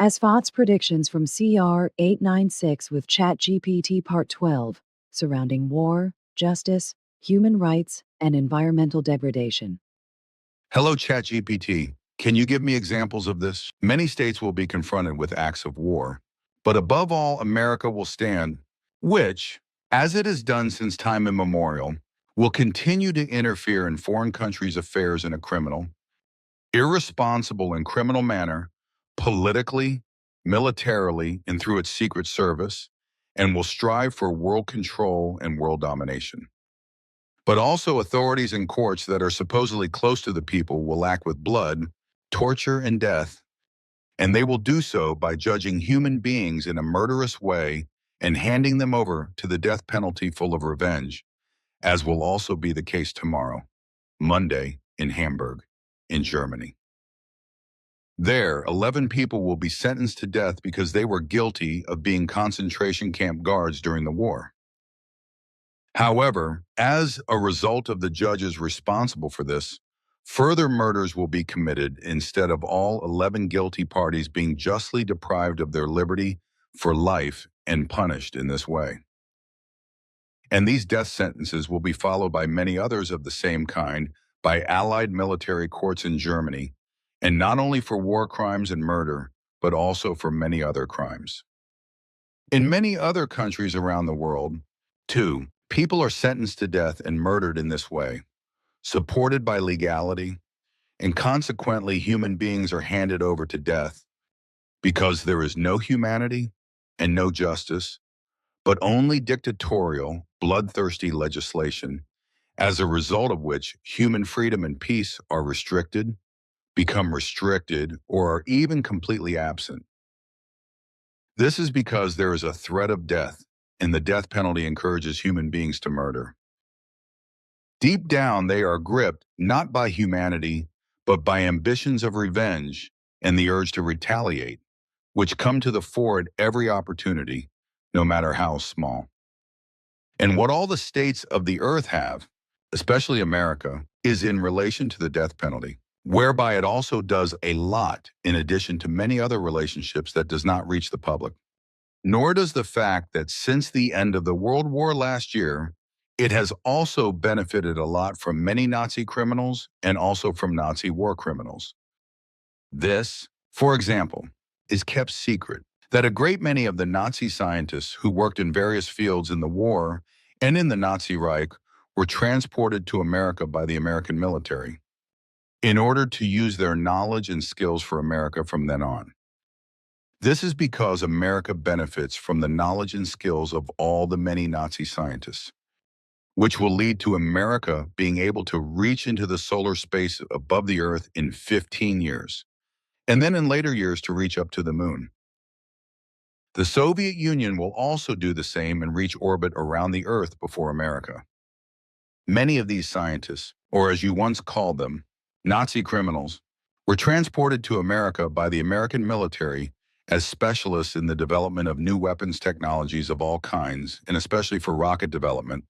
As Sfath's predictions from CR 896 with ChatGPT Part 12, surrounding war, justice, human rights, and environmental degradation. Hello, ChatGPT. Can you give me examples of this? Many states will be confronted with acts of war, but above all, America will stand, which, as it has done since time immemorial, will continue to interfere in foreign countries' affairs in a criminal, irresponsible and criminal manner, politically, militarily, and through its secret service, and will strive for world control and world domination. But also authorities and courts that are supposedly close to the people will act with blood, torture, and death, and they will do so by judging human beings in a murderous way and handing them over to the death penalty full of revenge, as will also be the case tomorrow, Monday, in Hamburg, in Germany. There, 11 people will be sentenced to death because they were guilty of being concentration camp guards during the war. However, as a result of the judges responsible for this, further murders will be committed instead of all 11 guilty parties being justly deprived of their liberty for life and punished in this way. And these death sentences will be followed by many others of the same kind by allied military courts in Germany, and not only for war crimes and murder, but also for many other crimes. In many other countries around the world, too, people are sentenced to death and murdered in this way, supported by legality, and consequently human beings are handed over to death because there is no humanity and no justice, but only dictatorial, bloodthirsty legislation, as a result of which human freedom and peace are restricted, become restricted, or are even completely absent. This is because there is a threat of death, and the death penalty encourages human beings to murder. Deep down, they are gripped not by humanity, but by ambitions of revenge and the urge to retaliate, which come to the fore at every opportunity, no matter how small. And what all the states of the earth have, especially America, is in relation to the death penalty, whereby it also does a lot in addition to many other relationships that does not reach the public. Nor does the fact that since the end of the World War last year, it has also benefited a lot from many Nazi criminals and also from Nazi war criminals. This, for example, is kept secret that a great many of the Nazi scientists who worked in various fields in the war and in the Nazi Reich were transported to America by the American military in order to use their knowledge and skills for America from then on. This is because America benefits from the knowledge and skills of all the many Nazi scientists, which will lead to America being able to reach into the solar space above the Earth in 15 years, and then in later years to reach up to the moon. The Soviet Union will also do the same and reach orbit around the Earth before America. Many of these scientists, or as you once called them, Nazi criminals, were transported to America by the American military as specialists in the development of new weapons technologies of all kinds, and especially for rocket development,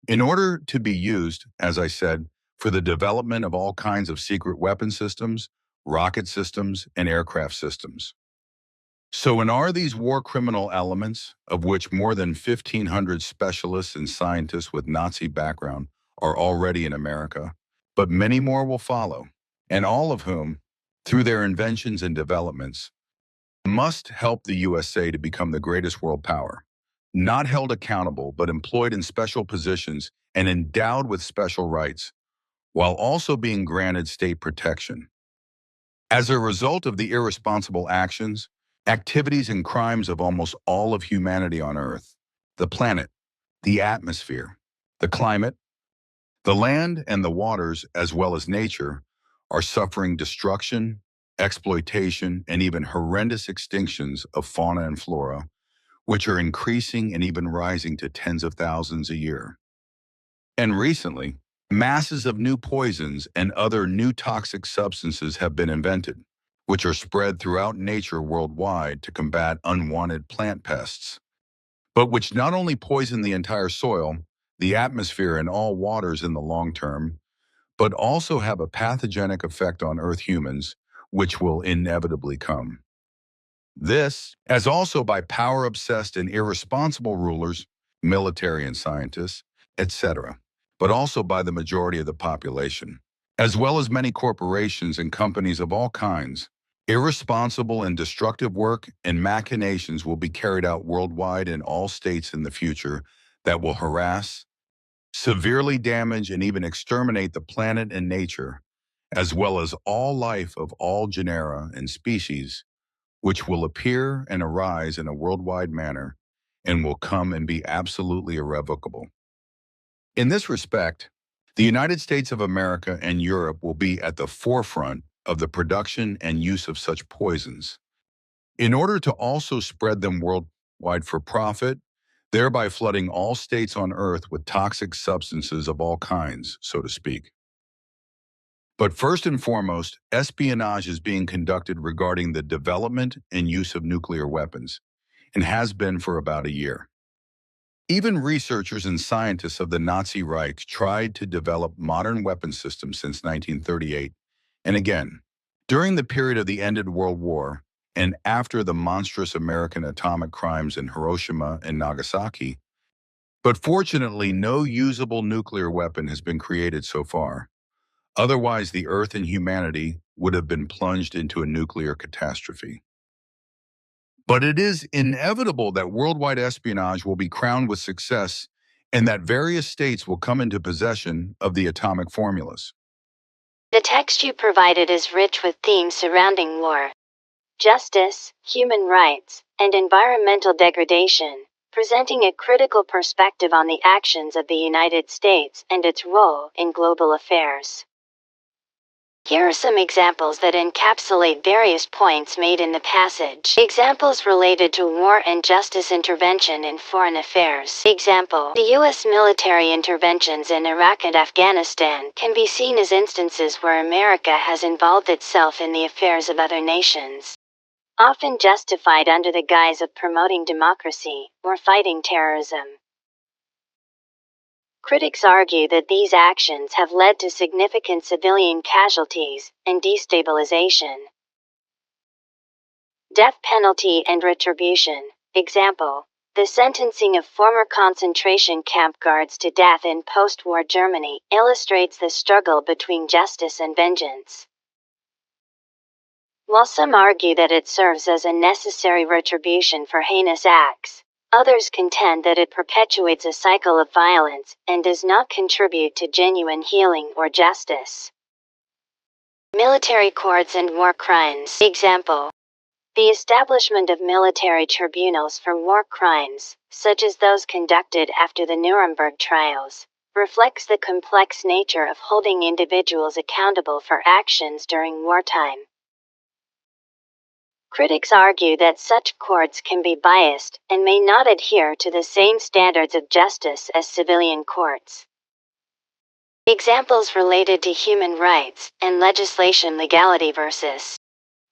in order to be used, as I said, for the development of all kinds of secret weapon systems, rocket systems, and aircraft systems. So are these war criminal elements, of which more than 1,500 specialists and scientists with Nazi background are already in America, but many more will follow, and all of whom, through their inventions and developments, must help the USA to become the greatest world power, not held accountable but employed in special positions and endowed with special rights, while also being granted state protection. As a result of the irresponsible actions, activities and crimes of almost all of humanity on Earth, the planet, the atmosphere, the climate, the land and the waters, as well as nature, are suffering destruction, exploitation, and even horrendous extinctions of fauna and flora, which are increasing and even rising to tens of thousands a year. And recently, masses of new poisons and other new toxic substances have been invented, which are spread throughout nature worldwide to combat unwanted plant pests, but which not only poison the entire soil, the atmosphere, and all waters in the long term, but also have a pathogenic effect on Earth humans, which will inevitably come. This, as also by power-obsessed and irresponsible rulers, military and scientists, etc., but also by the majority of the population, as well as many corporations and companies of all kinds. Irresponsible and destructive work and machinations will be carried out worldwide in all states in the future that will harass, severely damage, and even exterminate the planet and nature, as well as all life of all genera and species, which will appear and arise in a worldwide manner and will come and be absolutely irrevocable. In this respect, the United States of America and Europe will be at the forefront of the production and use of such poisons, in order to also spread them worldwide for profit, thereby flooding all states on Earth with toxic substances of all kinds, so to speak. But first and foremost, espionage is being conducted regarding the development and use of nuclear weapons, and has been for about a year. Even researchers and scientists of the Nazi Reich tried to develop modern weapon systems since 1938, and again, during the period of the ended World War, and after the monstrous American atomic crimes in Hiroshima and Nagasaki. But fortunately, no usable nuclear weapon has been created so far. Otherwise, the Earth and humanity would have been plunged into a nuclear catastrophe. But it is inevitable that worldwide espionage will be crowned with success and that various states will come into possession of the atomic formulas. The text you provided is rich with themes surrounding war, justice, human rights, and environmental degradation, presenting a critical perspective on the actions of the United States and its role in global affairs. Here are some examples that encapsulate various points made in the passage. Examples related to war and justice intervention in foreign affairs. Example: the U.S. military interventions in Iraq and Afghanistan can be seen as instances where America has involved itself in the affairs of other nations, often justified under the guise of promoting democracy or fighting terrorism. Critics argue that these actions have led to significant civilian casualties and destabilization. Death penalty and retribution. Example: the sentencing of former concentration camp guards to death in post-war Germany illustrates the struggle between justice and vengeance. While some argue that it serves as a necessary retribution for heinous acts, others contend that it perpetuates a cycle of violence and does not contribute to genuine healing or justice. Military courts and war crimes. Example: the establishment of military tribunals for war crimes, such as those conducted after the Nuremberg trials, reflects the complex nature of holding individuals accountable for actions during wartime. Critics argue that such courts can be biased and may not adhere to the same standards of justice as civilian courts. Examples related to human rights and legislation. Legality versus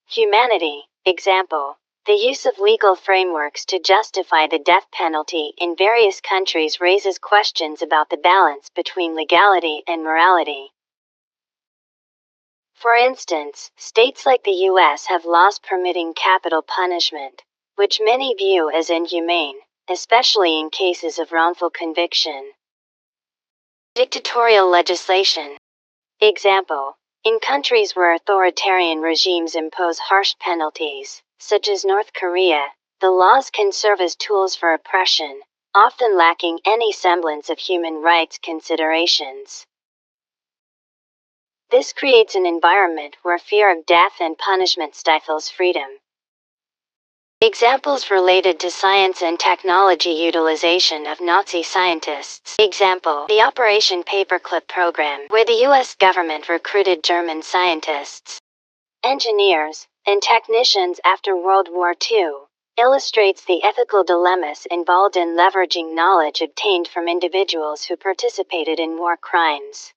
humanity. Example: the use of legal frameworks to justify the death penalty in various countries raises questions about the balance between legality and morality. For instance, states like the U.S. have laws permitting capital punishment, which many view as inhumane, especially in cases of wrongful conviction. Dictatorial legislation. Example: in countries where authoritarian regimes impose harsh penalties, such as North Korea, the laws can serve as tools for oppression, often lacking any semblance of human rights considerations. This creates an environment where fear of death and punishment stifles freedom. Examples related to science and technology utilization of Nazi scientists. Example: the Operation Paperclip program, where the U.S. government recruited German scientists, engineers, and technicians after World War II, illustrates the ethical dilemmas involved in leveraging knowledge obtained from individuals who participated in war crimes.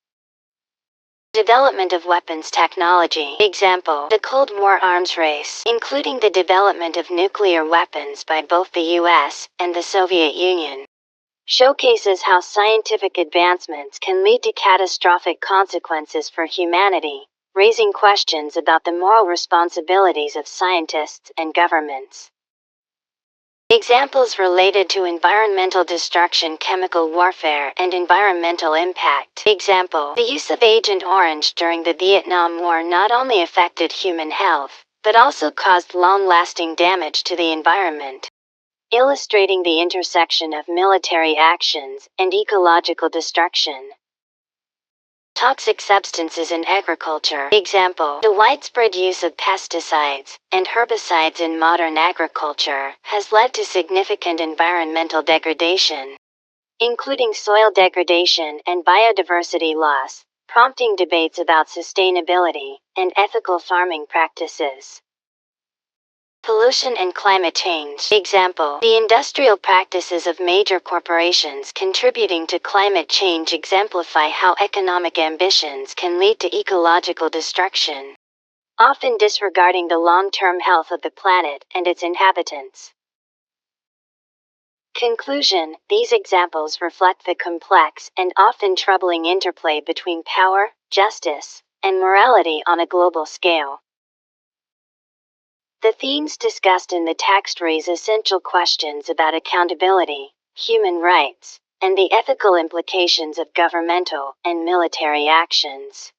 Development of weapons technology. Example: the Cold War arms race, including the development of nuclear weapons by both the U.S. and the Soviet Union, showcases how scientific advancements can lead to catastrophic consequences for humanity, raising questions about the moral responsibilities of scientists and governments. Examples related to environmental destruction, chemical warfare, and environmental impact. Example: the use of Agent Orange during the Vietnam War not only affected human health, but also caused long-lasting damage to the environment, illustrating the intersection of military actions and ecological destruction. Toxic substances in agriculture. Example: the widespread use of pesticides and herbicides in modern agriculture has led to significant environmental degradation, including soil degradation and biodiversity loss, prompting debates about sustainability and ethical farming practices. Pollution and climate change. Example: the industrial practices of major corporations contributing to climate change exemplify how economic ambitions can lead to ecological destruction, often disregarding the long-term health of the planet and its inhabitants. Conclusion: these examples reflect the complex and often troubling interplay between power, justice, and morality on a global scale. The themes discussed in the text raise essential questions about accountability, human rights, and the ethical implications of governmental and military actions.